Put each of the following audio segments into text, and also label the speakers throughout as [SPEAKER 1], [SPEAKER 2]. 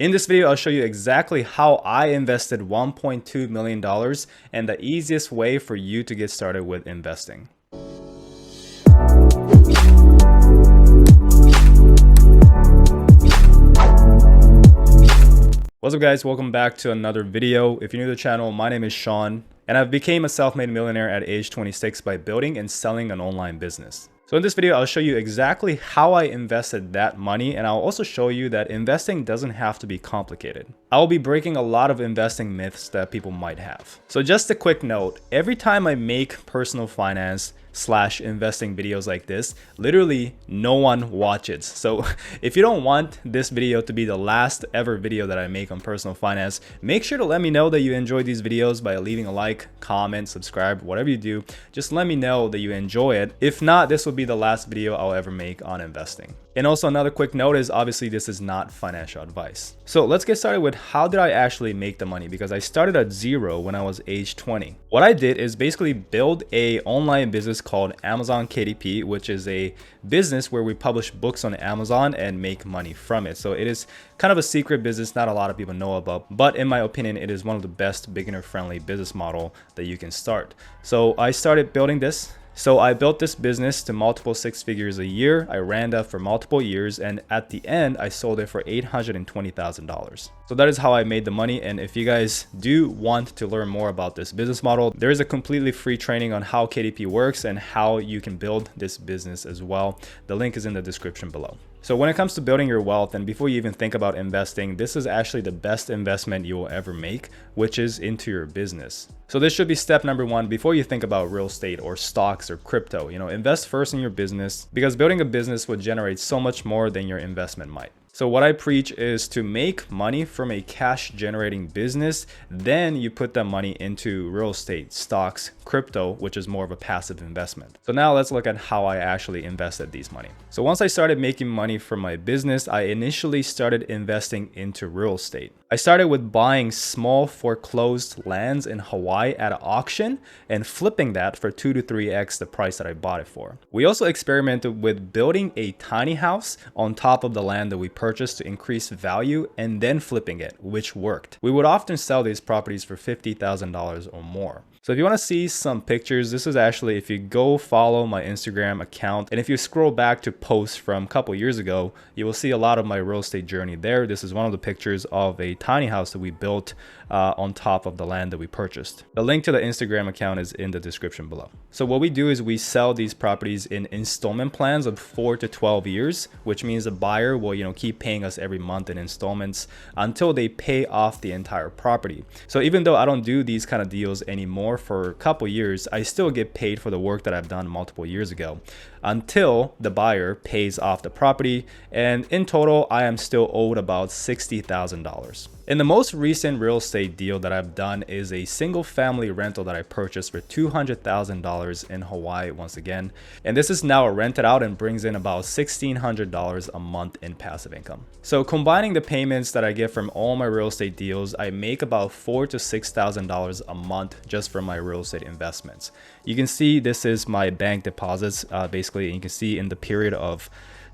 [SPEAKER 1] In this video, I'll show you exactly how I invested $1.2 million and the easiest way for you to get started with investing. What's up guys, welcome back to another video. If you're new to the channel, my name is Sean and I became a self-made millionaire at age 26 by building and selling an online business. So in this video, I'll show you exactly how I invested that money, and I'll also show you that investing doesn't have to be complicated. I'll be breaking a lot of investing myths that people might have. So just a quick note, every time I make personal finance / investing videos like this, literally no one watches. So if you don't want this video to be the last ever video that I make on personal finance, make sure to let me know that you enjoy these videos by leaving a like, comment, subscribe, whatever you do. Just let me know that you enjoy it. If not, this will be the last video I'll ever make on investing. And also another quick note is obviously this is not financial advice. So let's get started with how did I actually make the money, because I started at zero when I was age 20. What I did is basically build a online business called Amazon KDP, which is a business where we publish books on Amazon and make money from it. So it is kind of a secret business not a lot of people know about, but in my opinion, it is one of the best beginner friendly business model that you can start. So I started building this. So I built this business to multiple six figures a year. I ran that for multiple years, and at the end, I sold it for $820,000. So that is how I made the money. And if you guys do want to learn more about this business model, there is a completely free training on how KDP works and how you can build this business as well. The link is in the description below. So when it comes to building your wealth, and before you even think about investing, this is actually the best investment you will ever make, which is into your business. So this should be step number one before you think about real estate or stocks or crypto. Invest first in your business, because building a business would generate so much more than your investment might. So what I preach is to make money from a cash generating business, then you put that money into real estate, stocks, crypto, which is more of a passive investment. So now let's look at how I actually invested these money. So once I started making money from my business, I initially started investing into real estate. I started with buying small foreclosed lands in Hawaii at an auction and flipping that for 2 to 3x the price that I bought it for. We also experimented with building a tiny house on top of the land that we purchased to increase value and then flipping it, which worked. We would often sell these properties for $50,000 or more. So if you want to see some pictures, this is actually, if you go follow my Instagram account, and if you scroll back to posts from a couple years ago, you will see a lot of my real estate journey there. This is one of the pictures of a tiny house that we built on top of the land that we purchased. The link to the Instagram account is in the description below. So what we do is we sell these properties in installment plans of 4 to 12 years, which means the buyer will, keep paying us every month in installments until they pay off the entire property. So even though I don't do these kind of deals anymore for a couple years, I still get paid for the work that I've done multiple years ago until the buyer pays off the property. And in total, I am still owed about $60,000. And the most recent real estate deal that I've done is a single family rental that I purchased for $200,000 in Hawaii once again. And this is now rented out and brings in about $1,600 a month in passive income. So combining the payments that I get from all my real estate deals, I make about $4,000 to $6,000 a month just from my real estate investments. You can see this is my bank deposits basically, and you can see in the period of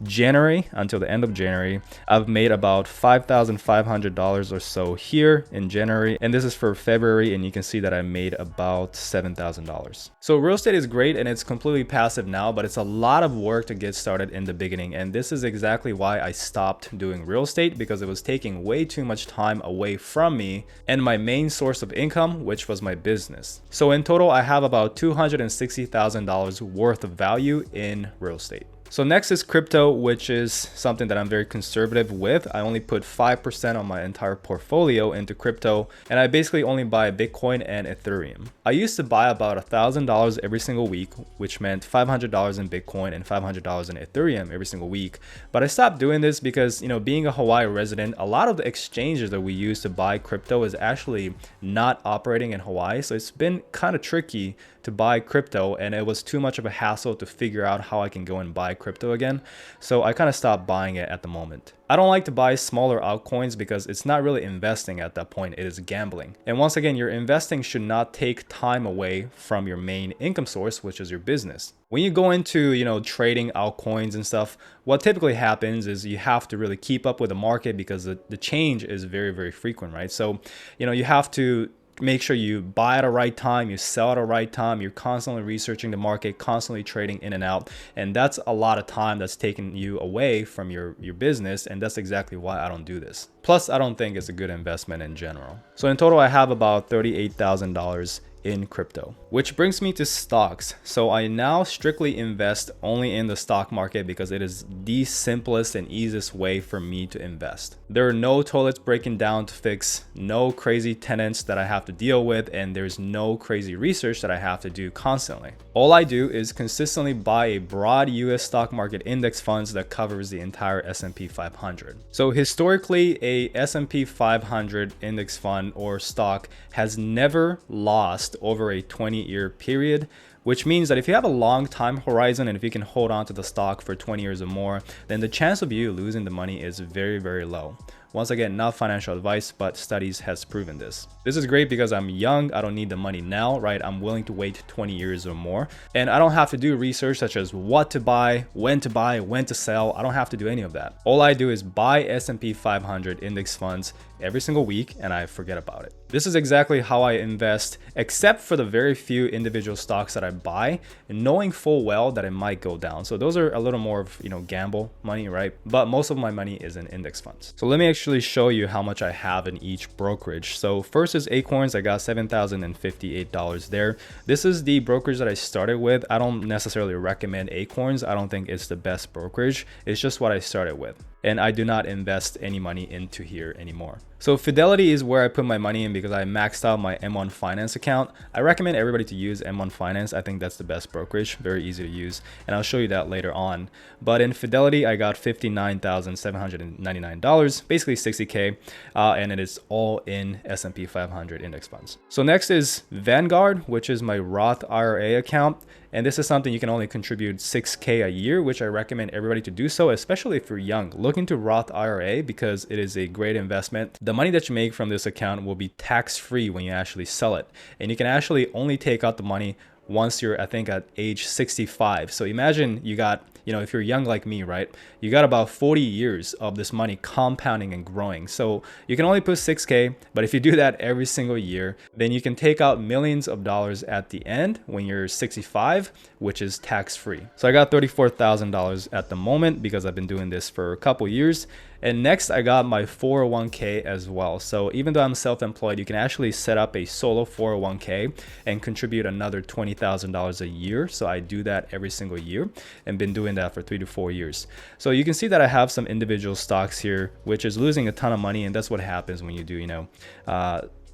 [SPEAKER 1] January until the end of January, I've made about $5,500 or so here in January, and this is for February, and you can see that I made about $7,000. So real estate is great and it's completely passive now, but it's a lot of work to get started in the beginning, and this is exactly why I stopped doing real estate, because it was taking way too much time away from me and my main source of income, which was my business. So in total, I have about $260,000 worth of value in real estate. So next is crypto, which is something that I'm very conservative with. I only put 5% on my entire portfolio into crypto, and I basically only buy Bitcoin and Ethereum. I used to buy about $1,000 every single week, which meant $500 in Bitcoin and $500 in Ethereum every single week. But I stopped doing this because, being a Hawaii resident, a lot of the exchanges that we use to buy crypto is actually not operating in Hawaii. So it's been kind of tricky to buy crypto, and it was too much of a hassle to figure out how I can go and buy crypto again. So I kind of stopped buying it at the moment. I don't like to buy smaller altcoins because it's not really investing at that point, it is gambling. And once again, your investing should not take time away from your main income source, which is your business. When you go into, trading altcoins and stuff, what typically happens is you have to really keep up with the market because the change is very, very frequent, right? So, you have to make sure you buy at the right time, you sell at the right time, you're constantly researching the market, constantly trading in and out. And that's a lot of time that's taking you away from your business. And that's exactly why I don't do this. Plus, I don't think it's a good investment in general. So in total, I have about $38,000 in crypto, which brings me to stocks. So I now strictly invest only in the stock market because it is the simplest and easiest way for me to invest. There are no toilets breaking down to fix, no crazy tenants that I have to deal with, and there's no crazy research that I have to do constantly. All I do is consistently buy a broad US stock market index funds that covers the entire S&P 500. So historically, a S&P 500 index fund or stock has never lost over a 20-year period, which means that if you have a long time horizon and if you can hold on to the stock for 20 years or more, then the chance of you losing the money is very, very low. Once again, not financial advice, but studies has proven this. This is great because I'm young, I don't need the money now, right? I'm willing to wait 20 years or more. And I don't have to do research such as what to buy, when to sell. I don't have to do any of that. All I do is buy S&P 500 index funds every single week and I forget about it. This is exactly how I invest, except for the very few individual stocks that I buy, knowing full well that it might go down. So those are a little more of, gamble money, right? But most of my money is in index funds. So let me actually show you how much I have in each brokerage. So first is Acorns. I got $7,058 there. This is the brokerage that I started with. I don't necessarily recommend Acorns. I don't think it's the best brokerage. It's just what I started with. And I do not invest any money into here anymore. So Fidelity is where I put my money in because I maxed out my M1 Finance account. I recommend everybody to use M1 Finance. I think that's the best brokerage, very easy to use. And I'll show you that later on. But in Fidelity, I got $59,799, basically 60K, and it is all in S&P 500 index funds. So next is Vanguard, which is my Roth IRA account. And this is something you can only contribute 6K a year, which I recommend everybody to do so, especially if you're young. Look into Roth IRA because it is a great investment. The money that you make from this account will be tax-free when you actually sell it. And you can actually only take out the money once you're, I think, at age 65. So imagine you got, if you're young like me, right? You got about 40 years of this money compounding and growing. So you can only put 6K, but if you do that every single year, then you can take out millions of dollars at the end when you're 65, which is tax-free. So I got $34,000 at the moment because I've been doing this for a couple years. And next, I got my 401k as well. So even though I'm self-employed, you can actually set up a solo 401k and contribute another $20,000 a year. So I do that every single year and been doing that for 3 to 4 years. So you can see that I have some individual stocks here, which is losing a ton of money. And that's what happens when you do,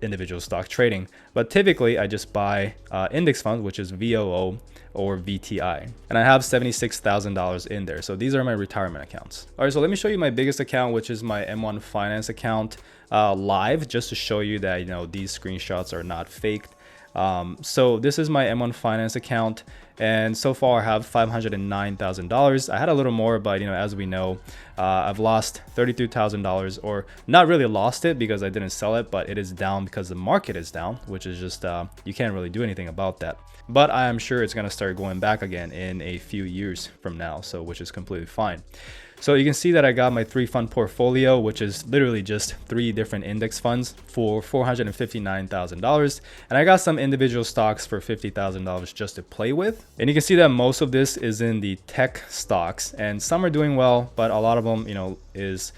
[SPEAKER 1] individual stock trading. But typically I just buy index funds, which is VOO or VTI, and I have $76,000 in there. So these are my retirement accounts. All right, so let me show you my biggest account, which is my M1 Finance account live, just to show you that these screenshots are not faked. So this is my M1 Finance account, and so far I have $509,000. I had a little more, but as we know, I've lost $32,000, or not really lost it because I didn't sell it, but it is down because the market is down, which is just you can't really do anything about that. But I am sure it's going to start going back again in a few years from now, so which is completely fine. So you can see that I got my 3-fund portfolio, which is literally just 3 different index funds for $459,000. And I got some individual stocks for $50,000 just to play with. And you can see that most of this is in the tech stocks, and some are doing well, but a lot of them, is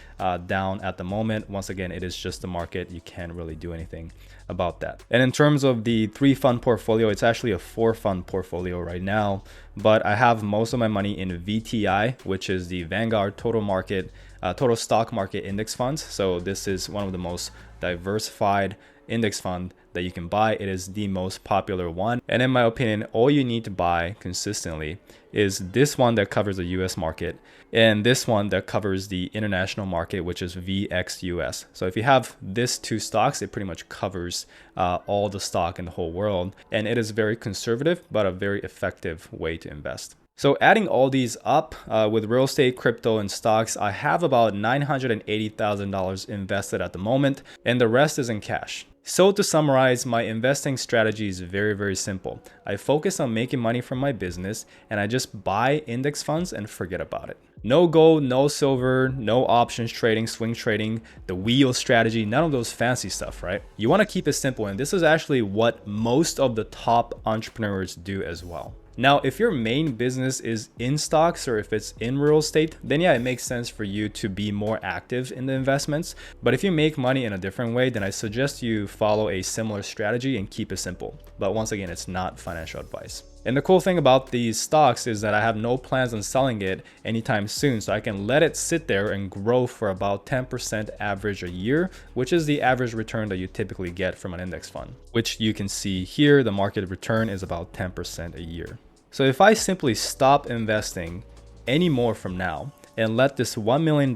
[SPEAKER 1] down at the moment. Once again, it is just the market. You can't really do anything about that. And in terms of the 3-fund portfolio, it's actually a 4-fund portfolio right now, but I have most of my money in VTI, which is the Vanguard total stock market index funds. So this is one of the most diversified index fund that you can buy. It is the most popular one, and in my opinion, all you need to buy consistently is this one that covers the US market and this one that covers the international market, which is VXUS. So if you have this 2 stocks, it pretty much covers all the stock in the whole world, and it is very conservative but a very effective way to invest. So adding all these up with real estate, crypto, and stocks, I have about $980,000 invested at the moment, and the rest is in cash. So to summarize, my investing strategy is very, very simple. I focus on making money from my business, and I just buy index funds and forget about it. No gold, no silver, no options trading, swing trading, the wheel strategy, none of those fancy stuff, right? You want to keep it simple, and this is actually what most of the top entrepreneurs do as well. Now, if your main business is in stocks or if it's in real estate, then yeah, it makes sense for you to be more active in the investments. But if you make money in a different way, then I suggest you follow a similar strategy and keep it simple. But once again, it's not financial advice. And the cool thing about these stocks is that I have no plans on selling it anytime soon, so I can let it sit there and grow for about 10% average a year, which is the average return that you typically get from an index fund, which you can see here, the market return is about 10% a year. So if I simply stop investing any more from now and let this $1 million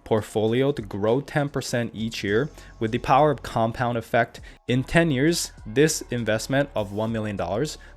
[SPEAKER 1] portfolio to grow 10% each year with the power of compound effect, in 10 years, this investment of $1 million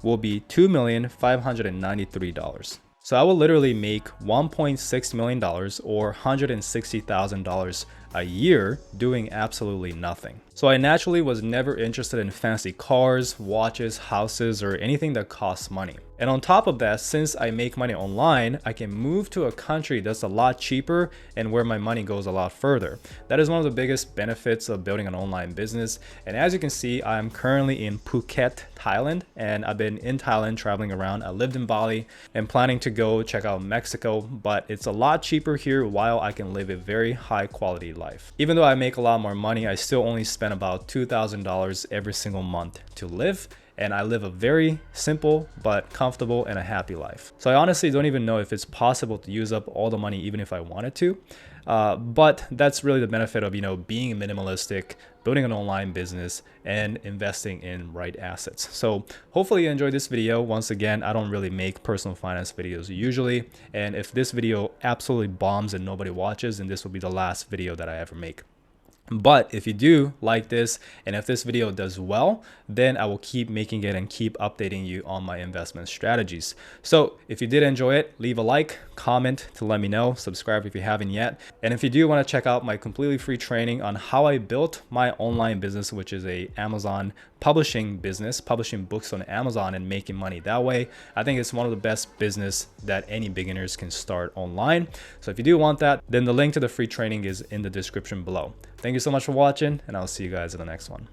[SPEAKER 1] will be $2,593,000. So I will literally make $1.6 million or $160,000 a year doing absolutely nothing. So I naturally was never interested in fancy cars, watches, houses, or anything that costs money. And on top of that, since I make money online, I can move to a country that's a lot cheaper and where my money goes a lot further. That is one of the biggest benefits of building an online business. And as you can see, I'm currently in Phuket, Thailand, and I've been in Thailand traveling around. I lived in Bali and planning to go check out Mexico, but it's a lot cheaper here while I can live a very high quality life. Even though I make a lot more money, I still only spend about $2,000 every single month to live. And I live a very simple but comfortable and a happy life. So I honestly don't even know if it's possible to use up all the money even if I wanted to. But that's really the benefit of, being minimalistic, building an online business, and investing in right assets. So hopefully you enjoyed this video. Once again, I don't really make personal finance videos usually. And if this video absolutely bombs and nobody watches, then this will be the last video that I ever make. But if you do like this, and if this video does well, then I will keep making it and keep updating you on my investment strategies. So if you did enjoy it, leave a like, comment to let me know, subscribe if you haven't yet. And if you do want to check out my completely free training on how I built my online business, which is a Amazon publishing business, publishing books on Amazon and making money that way, I think it's one of the best business that any beginners can start online. So if you do want that, then the link to the free training is in the description below. Thank you so much for watching, and I'll see you guys in the next one.